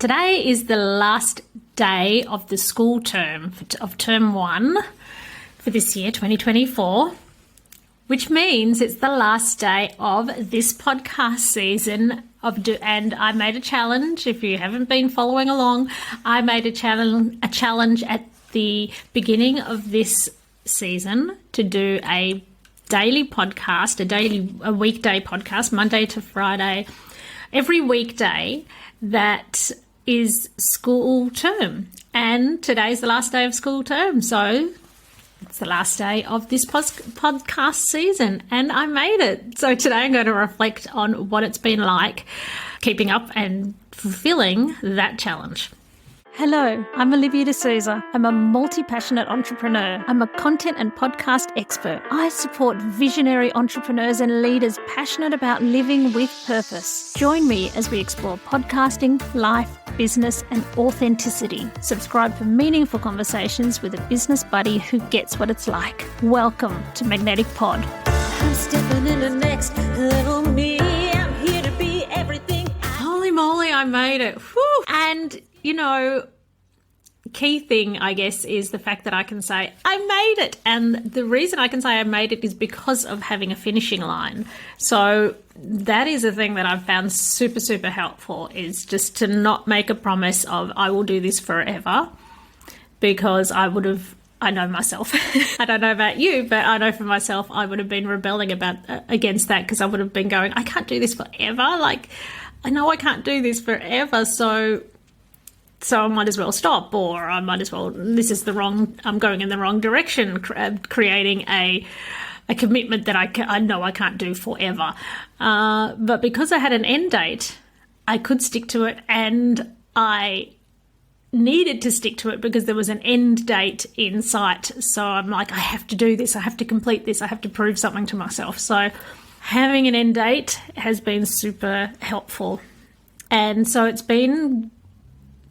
Today is the last day of the school term, of term 1 for this year, 2024, which means it's the last day of this podcast season. And I made a challenge. If you haven't been following along, I made a challenge at the beginning of this season to do a daily podcast, a weekday podcast, Monday to Friday, every weekday that is school term. And today's the last day of school term, so it's the last day of this podcast season, and I made it. So today I'm going to reflect on what it's been like keeping up and fulfilling that challenge. Hello, I'm Olivia D'Souza. I'm a multi-passionate entrepreneur. I'm a content and podcast expert. I support visionary entrepreneurs and leaders passionate about living with purpose. Join me as we explore podcasting, life, business, and authenticity. Subscribe for meaningful conversations with a business buddy who gets what it's like. Welcome to Magnetic Pod. I'm stepping in the next little me. I'm here to be everything. Holy moly, I made it. Whew. And key thing, I guess, is the fact that I can say, I made it. And the reason I can say I made it is because of having a finishing line. So that is a thing that I've found super, super helpful, is just to not make a promise of I will do this forever, because I know myself. I don't know about you, but I know for myself, I would have been rebelling against that, because I would have been going, I can't do this forever. Like, I know I can't do this forever, so I might as well stop, or I might as well, I'm going in the wrong direction, creating a commitment that I know I can't do forever. But because I had an end date, I could stick to it, and I needed to stick to it because there was an end date in sight. So I'm like, I have to do this, I have to complete this, I have to prove something to myself. So having an end date has been super helpful. And so it's been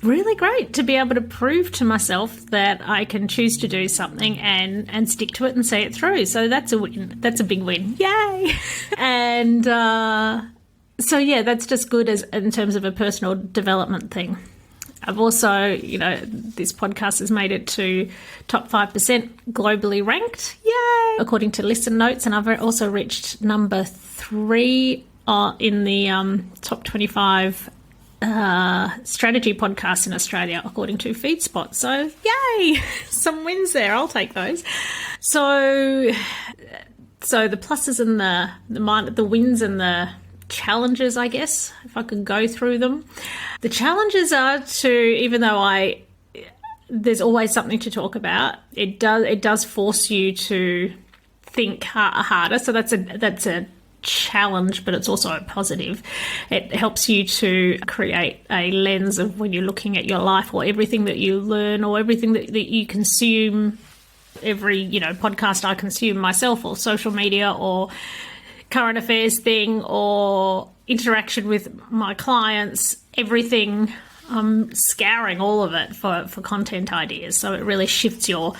really great to be able to prove to myself that I can choose to do something and stick to it and see it through. So that's a win. That's a big win. Yay! And so, yeah, that's just good in terms of a personal development thing. I've also, this podcast has made it to top 5% globally ranked. Yay! According to Listen Notes. And I've also reached number 3 in the top 25 strategy podcast in Australia, according to FeedSpot. So yay, some wins there. I'll take those. So the pluses and the wins and the challenges, I guess, if I could go through them. The challenges are even though there's always something to talk about, it does force you to think harder. So that's a challenge, but it's also a positive. It helps you to create a lens of when you're looking at your life, or everything that you learn, or everything that you consume, every podcast I consume myself, or social media, or current affairs thing, or interaction with my clients, everything. I'm scouring all of it for content ideas, so it really shifts your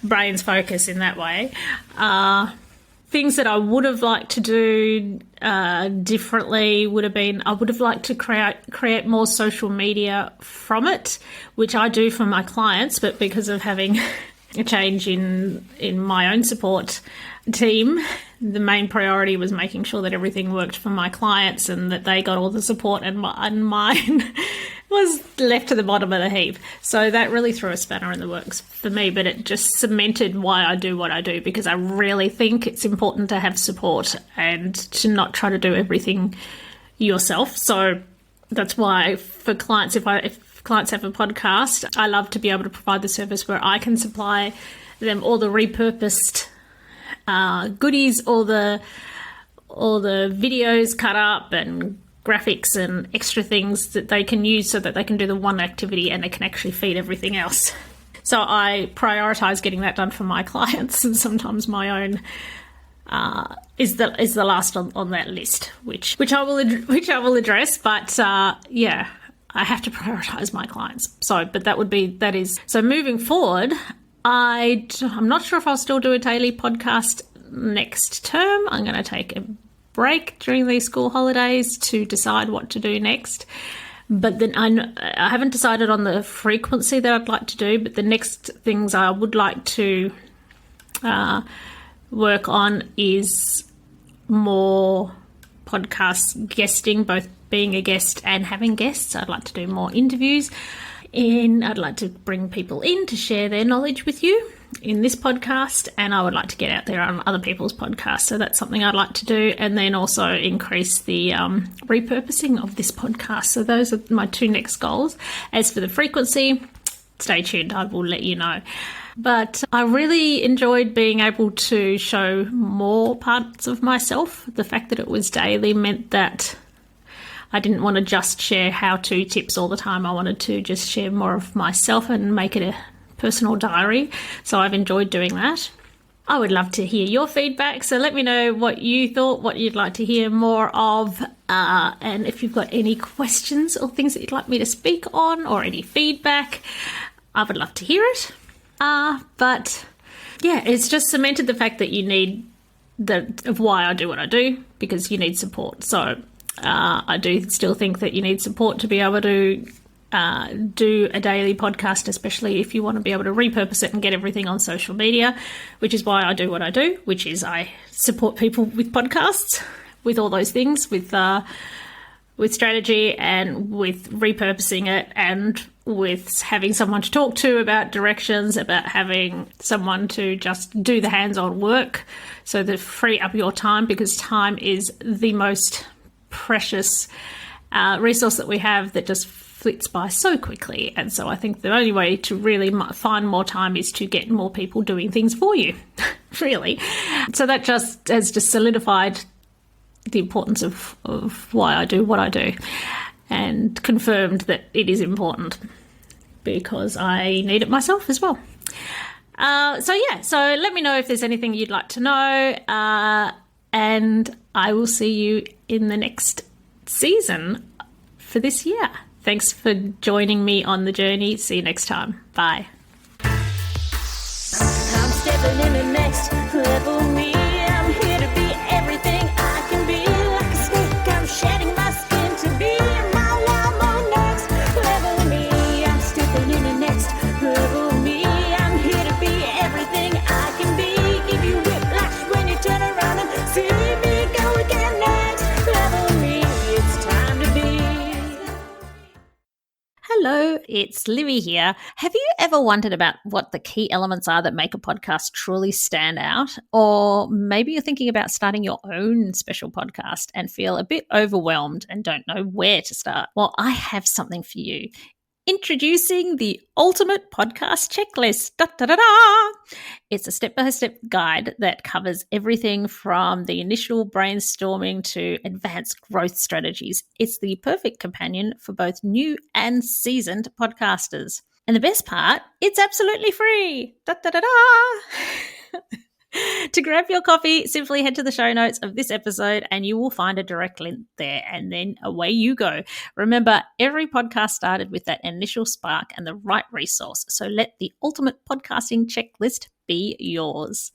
brain's focus in that way. Things that I would have liked to do differently would have been, I would have liked to create more social media from it, which I do for my clients, but because of having a change in my own support team, the main priority was making sure that everything worked for my clients and that they got all the support, and mine was left to the bottom of the heap. So that really threw a spanner in the works for me, but it just cemented why I do what I do, because I really think it's important to have support and to not try to do everything yourself. So that's why for clients, if clients have a podcast, I love to be able to provide the service where I can supply them all the repurposed goodies, all the videos cut up and graphics and extra things that they can use so that they can do the one activity and they can actually feed everything else. So I prioritize getting that done for my clients, and sometimes my own is the last on that list, which I will address. But I have to prioritize my clients. So moving forward, I'm not sure if I'll still do a daily podcast next term. I'm going to take a break during these school holidays to decide what to do next. But then I haven't decided on the frequency that I'd like to do, but the next things I would like to work on is more podcast guesting, both being a guest and having guests. I'd like to do more interviews, and I'd like to bring people in to share their knowledge with you in this podcast, and I would like to get out there on other people's podcasts. So that's something I'd like to do, and then also increase the repurposing of this podcast. So those are my two next goals. As for the frequency, stay tuned, I will let you know. But I really enjoyed being able to show more parts of myself. The fact that it was daily meant that I didn't want to just share how-to tips all the time. I wanted to just share more of myself and make it a personal diary. So I've enjoyed doing that. I would love to hear your feedback. So let me know what you thought, what you'd like to hear more of, and if you've got any questions or things that you'd like me to speak on or any feedback, I would love to hear it. But yeah, it's just cemented the fact that you need of why I do what I do, because you need support. So I do still think that you need support to be able to do a daily podcast, especially if you want to be able to repurpose it and get everything on social media, which is why I do what I do, which is I support people with podcasts, with all those things, with strategy and with repurposing it, and with having someone to talk to about directions, about having someone to just do the hands-on work so to free up your time, because time is the most precious resource that we have that just flits by so quickly. And so I think the only way to really find more time is to get more people doing things for you, really. So that just has just solidified the importance of why I do what I do, and confirmed that it is important because I need it myself as well. So let me know if there's anything you'd like to know, and I will see you in the next season for this year. Thanks for joining me on the journey. See you next time. Bye. I'm stepping in the next level me. I'm here to be everything I can be. Like a snake, I'm shedding my skin to be my wild next level me. I'm stepping in the next level me. I'm here to be everything I can be. Give you whiplash when you turn around and see me go again. Next level me. It's time to be. Hello, it's Livy here. Have you ever wondered about what the key elements are that make a podcast truly stand out? Or maybe you're thinking about starting your own special podcast and feel a bit overwhelmed and don't know where to start? Well, I have something for you. Introducing the Ultimate Podcast Checklist. Da, da, da, da. It's a step-by-step guide that covers everything from the initial brainstorming to advanced growth strategies. It's the perfect companion for both new and seasoned podcasters. And the best part, it's absolutely free. Da, da, da, da. To grab your copy, simply head to the show notes of this episode and you will find a direct link there, and then away you go. Remember, every podcast started with that initial spark and the right resource, so let the Ultimate Podcasting Checklist be yours.